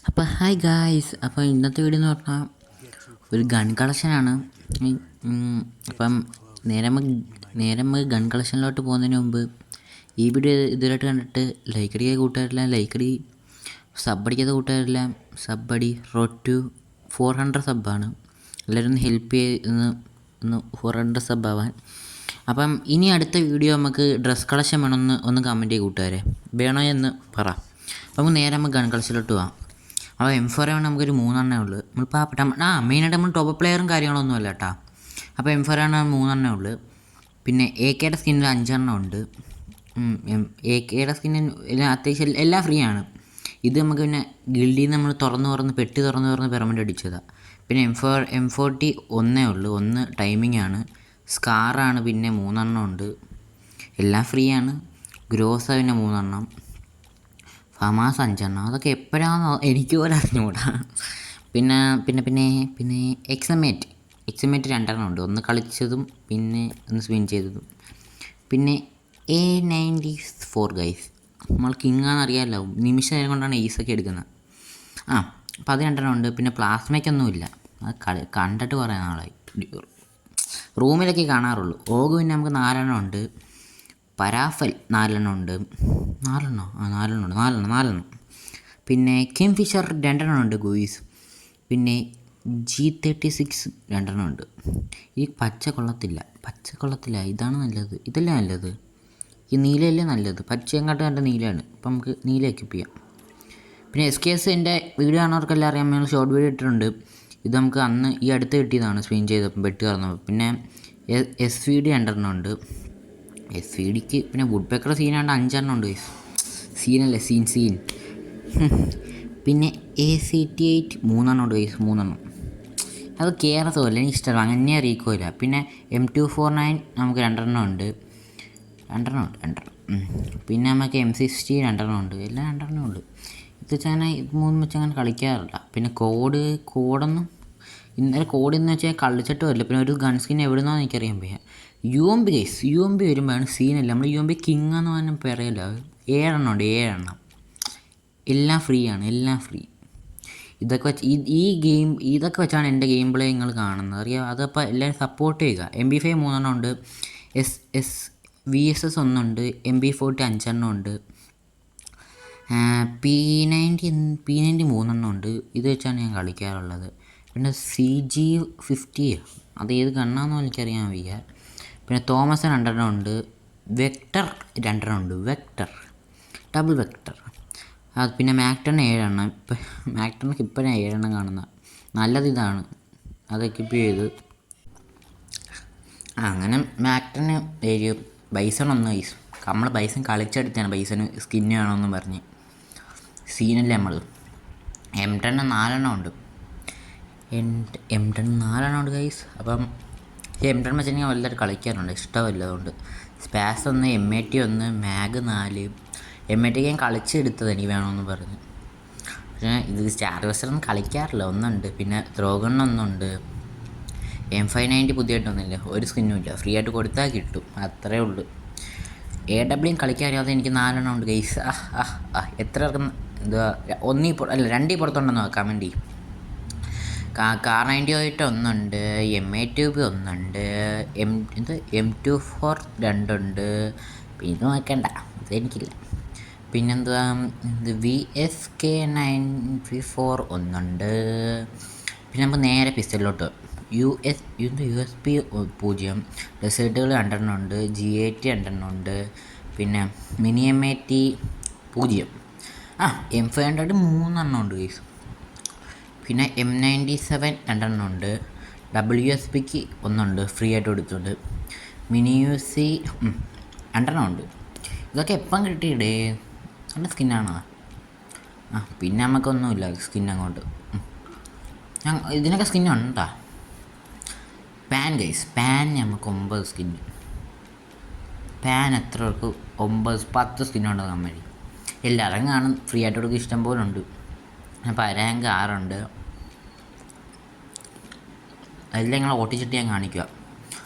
അപ്പോൾ hi guys, അപ്പോൾ ഇന്നത്തെ വീഡിയോ എന്ന് പറഞ്ഞാൽ ഒരു ഗൺ കളക്ഷനാണ്. അപ്പം നേരെ ഗൺ കളക്ഷനിലോട്ട് പോകുന്നതിന് മുമ്പ് ഈ വീഡിയോ ഇതുവരെയായിട്ട് കണ്ടിട്ട് ലൈക്ക് അടിക്കാത്ത കൂട്ടുകാരെല്ലാം ലൈക്ക് അടി, സബ് അടിക്കാത്ത കൂട്ടുകാരെല്ലാം സബ് അടി. റോഡ് ടു 400 സബ്ബാണ്. എല്ലാവരും ഒന്ന് ഹെൽപ്പ് ഒന്ന് 400 സബ് ആവാൻ. അപ്പം ഇനി അടുത്ത വീഡിയോ നമുക്ക് ഡ്രസ് കളക്ഷൻ വേണമെന്ന് ഒന്ന് കമൻറ്റ് ചെയ്യും കൂട്ടുകാരെ, വേണോ എന്ന് പറ. അപ്പം നേരെ നമുക്ക് ഗൺ കളക്ഷനിലോട്ട് പോകാം. അപ്പോൾ M4 ആണ് നമുക്കൊരു 3 ഉള്ളൂ. നമ്മളിപ്പോൾ മെയിനായിട്ട് നമ്മൾ ടോപ്പ് പ്ലെയറും കാര്യങ്ങളൊന്നും അല്ല കേട്ടോ. അപ്പോൾ M4 ആണ് 3 ഉള്ളൂ. പിന്നെ AK സ്കിന്നിൽ 5 ഉണ്ട്. AK സ്കിന്നിന് അത്യാവശ്യം എല്ലാം ഫ്രീ ആണ്. ഇത് നമുക്ക് പിന്നെ ഗിൽഡിൽ നിന്ന് നമ്മൾ പെട്ടി തുറന്ന് പെർമനൻ്റ് അടിച്ചതാണ്. പിന്നെ M40 ഒന്നേ ഉള്ളൂ, 1 ടൈമിംഗ് ആണ്. സ്കാറാണ് പിന്നെ 3 ഉണ്ട്. എല്ലാം ഫ്രീ ആണ്. ഗ്രോസ പിന്നെ 3, ഫമാസ് 5. അതൊക്കെ എപ്പോഴാണെന്നോ എനിക്ക് പോലെ അറിഞ്ഞുകൂടാ. പിന്നെ എക്സമേറ്റ് 2 ഉണ്ട്. 1 കളിച്ചതും പിന്നെ 1 സ്പിൻ ചെയ്തതും. പിന്നെ A94 ഗൈസ്, നമ്മൾ കിങ്ങാന്ന് അറിയാമല്ലോ, നിമിഷ നേരം കൊണ്ടാണ് ഈസൊക്കെ എടുക്കുന്നത്. അപ്പോൾ അത് 2 ഉണ്ട്. പിന്നെ പ്ലാസ്മയ്ക്കൊന്നുമില്ല, അത് കണ്ടിട്ട് കുറേ നാളായി, റൂമിലൊക്കെ കാണാറുള്ളൂ. ഓഗ് പിന്നെ നമുക്ക് 4 ഉണ്ട്. പരാഫൽ 4 ഉണ്ട്. 4 പിന്നെ കിം ഫിഷർ 2 ഉണ്ട് ഗൂയിസ്. പിന്നെ G36 2 ഉണ്ട്. ഈ പച്ച കൊള്ളത്തില്ല, ഇതാണ് നല്ലത്, ഇതല്ലേ നല്ലത്, ഈ നീലയല്ലേ നല്ലത്. പച്ചയെങ്ങാട്ട് നല്ല നീലയാണ്. അപ്പം നമുക്ക് നീല എക്യൂപ്പ് ചെയ്യാം. പിന്നെ SKS എൻ്റെ വീഡിയോ കാണുന്നവർക്കെല്ലാം അറിയാം, നമ്മൾ ഷോർട്ട് വീഡിയോ ഇട്ടിട്ടുണ്ട്. ഇത് നമുക്ക് അന്ന് ഈ അടുത്ത് കിട്ടിയതാണ്, സ്പിൻ ചെയ്തപ്പോൾ ബെറ്റ് കയറുന്നപ്പോൾ. പിന്നെ SVD 2 ഉണ്ട്. SVDക്ക് പിന്നെ വുഡ് പെക്കർ സീനാണ്ട് 5 ഉണ്ട്. സീനല്ലേ, സീൻ. പിന്നെ ACT8 3 ഉണ്ട് ഗൈസ്, 3. അത് കയറത്തുമല്ല, എനിക്ക് ഇഷ്ടമല്ല, അങ്ങനെ അറിയിക്കില്ല. പിന്നെ M249 നമുക്ക് 2 ഉണ്ട്. 2. പിന്നെ നമുക്ക് M60 2 ഉണ്ട്. എല്ലാം 2 ഉണ്ട്. ഇത് വെച്ചാൽ ഇത് 3 വെച്ച് അങ്ങനെ കളിക്കാറില്ല. പിന്നെ കോഡൊന്നും ഇന്നലെ കോഡെന്ന് വെച്ചാൽ കളിച്ചിട്ട് വരില്ല. പിന്നെ ഒരു ഗൺ സ്കിൻ എവിടുന്നാന്ന് എനിക്കറിയാൻ വയ്യ. UMP ഗൈസ്, UMP വരുമ്പോഴാണ് സീനല്ല. നമ്മൾ UMP കിങ് എന്ന് പറഞ്ഞാൽ പറയില്ല. 7 ഉണ്ട്. എല്ലാം ഫ്രീ ആണ്, എല്ലാം ഫ്രീ. ഇതൊക്കെ വെച്ച് ഈ ഗെയിം ഇതൊക്കെ വെച്ചാണ് എൻ്റെ ഗെയിം പ്ലേ നിങ്ങൾ കാണുന്നത്, അറിയാം. അതപ്പോൾ എല്ലാവരും സപ്പോർട്ട് ചെയ്യുക. MP5 3 ഉണ്ട്. VSS 1 ഉണ്ട്. MP40 5 ഉണ്ട്. P90 3 ഉണ്ട്. ഇത് വെച്ചാണ് ഞാൻ കളിക്കാറുള്ളത്. പിന്നെ CG50 അത് ഏത് ഗണ്ണാണെന്നോ എനിക്കറിയാൻ വയ്യ. പിന്നെ തോമസ് 2 ഉണ്ട്. വെക്ടർ 2 ഉണ്ട്. Double vector. അത് പിന്നെ മാക്ടൺ 7. ഇപ്പം മാക്ടണിക്ക് ഇപ്പം ഞാൻ 7 കാണുന്നത് നല്ലത്. ഇതാണ് അത് എക്യൂപ്പ് ചെയ്ത്. അങ്ങനെ മാക്ടണ് ബൈസൺ 1 നമ്മൾ ബൈസൺ കളിച്ചെടുത്താണ്. ബൈസണ് സ്കിന്ന് വേണമെന്ന് പറഞ്ഞ് സീനല്ലേ നമ്മൾ. M10 4 ഉണ്ട്. M10 4 ഉണ്ട് ഗൈസ്. അപ്പം M10 വെച്ചാൽ ഞാൻ വലുതായിട്ട് കളിക്കാറുണ്ട്, ഇഷ്ടമല്ല. അതുകൊണ്ട് സ്പാസ് 1, M80 1, മാഗ് 4. M80 ഞാൻ കളിച്ചെടുത്തത് എനിക്ക് വേണമെന്ന് പറഞ്ഞ്. പക്ഷേ ഇത് സ്റ്റാർ വെസ്റ്ററൊന്നും കളിക്കാറില്ല. 1 ഉണ്ട്. പിന്നെ ത്രോഗൺ 1 ഉണ്ട്. M590 പുതിയതായിട്ടൊന്നുമില്ല, ഒരു സ്കിന്നും ഇല്ല. ഫ്രീ ആയിട്ട് കൊടുത്താൽ കിട്ടും, അത്രേ ഉള്ളൂ. AW കളിക്കാറിയാതെ എനിക്ക് 4 ഉണ്ട് ഗൈസ്. എത്ര പേർക്ക് എന്തുവാ 2 പുറത്തുണ്ടെന്ന് നോക്കാം വേണ്ടി. കാർ 98 1 ഉണ്ട്. M8 1 ഉണ്ട്. M24 2 ഉണ്ട്. പിന്നെ നോക്കണ്ട, ഇതെനിക്കില്ല. പിന്നെന്തുവാ VSK 934 1 ഉണ്ട്. പിന്നെ നമുക്ക് നേരെ പിസ്റ്റലിലോട്ട് USB 0. ഡെസേർട്ടുകൾ 2 ഉണ്ട്. G80 2 ഉണ്ട്. പിന്നെ മിനി M80 0. M500 3 ഉണ്ട് ഗൈസ്. പിന്നെ M97 2 ഉണ്ട്. WSPക്ക് 1 ഉണ്ട്, ഫ്രീ ആയിട്ട് കൊടുത്തുണ്ട്. മിനി UC 2 ഉണ്ട്. ഇതൊക്കെ എപ്പം കിട്ടിയിടേ, നല്ല സ്കിന്നാണോ? പിന്നെ നമുക്കൊന്നുമില്ല സ്കിൻ അങ്ങോട്ട്. ഇതിനൊക്കെ സ്കിന്നുണ്ടാ? പാൻ ഗൈസ്, പാൻ നമുക്ക് 9 സ്കിന്ന്. പാൻ എത്ര പേർക്ക് 10 സ്കിന്നുണ്ട് നമ്മൾ. എല്ലാവരും കാണും, ഫ്രീ ആയിട്ട് കൊടുക്കുക, ഇഷ്ടം പോലെ ഉണ്ട്. പരാങ്ക് 6 ഉണ്ട്. എല്ലാം ഞങ്ങൾ ഓട്ടിച്ചിട്ട് ഞാൻ കാണിക്കുക.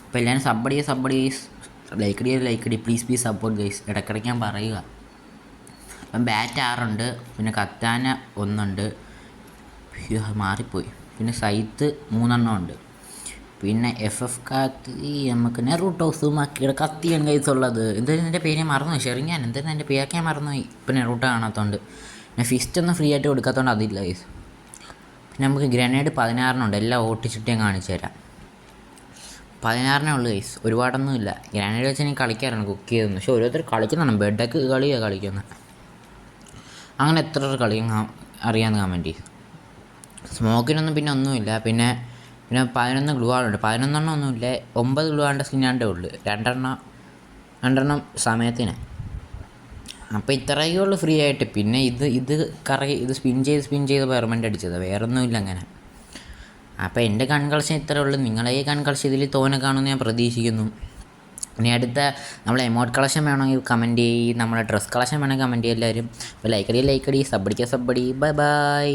അപ്പോൾ എല്ലാവരും സബ്ബടി ലൈക്ക് അടി പ്ലീസ് സപ്പോർട്ട് ഗൈസ്. ഇടയ്ക്കിടയ്ക്ക് ഞാൻ പറയുക. അപ്പം ബാറ്റ് 6 ഉണ്ട്, പിന്നെ കത്താന 1 ഉണ്ട്, മാറിപ്പോയി, പിന്നെ സൈത്ത് 3 ഉണ്ട്, പിന്നെ FF കത്തി നമുക്ക് നെറൂട്ടോ സുമാക്കിയുടെ കത്തിയാണ് കൈസ് ഉള്ളത്. എന്തായാലും എൻ്റെ പേര് ഞാൻ മറന്നുപോയി, ഷെറിങ്ങാൻ എന്തായാലും എൻ്റെ പേരൊക്കെ ഞാൻ മറന്നുപോയി. ഇപ്പം നെറൂട്ടോ കാണാത്തതുകൊണ്ട് പിന്നെ ഫിസ്റ്റ് ഒന്നും ഫ്രീ ആയിട്ട് കൊടുക്കാത്തതുകൊണ്ട് അതില്ല കൈസ്. പിന്നെ നമുക്ക് ഗ്രനേഡ് 16 ഉണ്ട്, എല്ലാം ഓട്ടിച്ചിട്ട് ഞാൻ കാണിച്ചു തരാം. 16 ഉള്ളു കൈസ്, ഒരുപാടൊന്നും ഇല്ല. ഗ്രനേഡ് വെച്ച് എനിക്ക് കളിക്കാറാണ് കുക്ക് ചെയ്തെന്ന്, പക്ഷേ ഓരോരുത്തർ കളിക്കുന്നതാണ്, ബെഡൊക്കെ കളിയാണ് കളിക്കുന്നത്. അങ്ങനെ എത്ര കളിയും അറിയാമെന്ന് കമൻറ്റ് ചെയ്യും. സ്മോക്കിനൊന്നും പിന്നെ ഒന്നുമില്ല. പിന്നെ 11 ഗ്ലൂ ആളുണ്ട്, 11 ഒന്നുമില്ല, 9 ഗ്ലൂ ആളുടെ സ്കിന്നാണ്ടേ ഉള്ളൂ, രണ്ടെണ്ണം സമയത്തിന്. അപ്പോൾ ഇത്രയേ ഉള്ളൂ ഫ്രീ ആയിട്ട്. പിന്നെ ഇത് സ്പിൻ ചെയ്ത് പെർമനൻ്റ് അടിച്ചത്, വേറൊന്നുമില്ല അങ്ങനെ. അപ്പോൾ എൻ്റെ ഗൺ കളക്ഷൻ ഇത്രയേ ഉള്ളൂ. നിങ്ങളെ ഈ ഗൺ കളക്ഷൻ ഇതിൽ തോനെ കാണുമെന്ന് ഞാൻ പ്രതീക്ഷിക്കുന്നു. ഇനി അടുത്ത നമ്മൾ എമോട്ട് കളക്ഷൻ വേണമെങ്കിൽ കമൻറ്റ് ചെയ്യും, നമ്മുടെ ഡ്രസ് കളക്ഷൻ വേണമെങ്കിൽ കമൻറ്റ് ചെയ്യും എല്ലാവരും. അപ്പോൾ ലൈക്ക് അടി, സബ് അടിക്കുക, ബൈ ബൈ.